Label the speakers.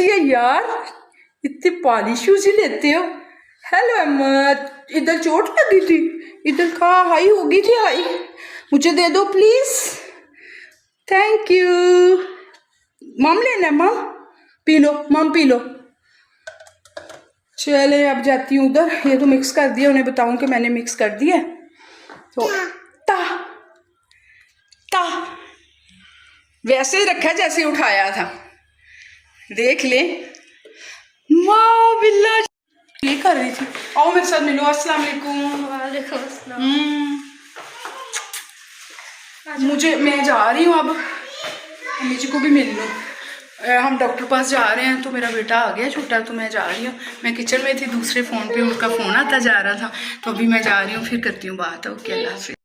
Speaker 1: यार इतने polish shoes ही लेते हो। हेलो अहमद, इधर चोट लगी थी, इधर कहाँ हाई हो गई थी, हाई मुझे दे दो प्लीज, थैंक यू। मम लेना है, मम पी लो, मम पी लो। चले अब जाती हूँ उधर, ये तो मिक्स कर दिया, उन्हें बताऊँ कि मैंने मिक्स कर दिया तो ता ता वैसे ही रखा जैसे उठाया था, देख ले। माँ बिल्ला ये कर रही थी। आओ मेरे साथ मिलो। अस्सलाम वालेकुम।
Speaker 2: वालेकुम अस्सलाम।
Speaker 1: मुझे मैं जा रही हूँ अब, अम्मी जी को भी मिल लूँ। हम डॉक्टर पास जा रहे हैं, तो मेरा बेटा आ गया छोटा, तो मैं जा रही हूँ। मैं किचन में थी, दूसरे फ़ोन पे उसका फ़ोन आता जा रहा था, तो अभी मैं जा रही हूँ, फिर करती हूँ बात। ओके, अल्लाह हाफ़िज़।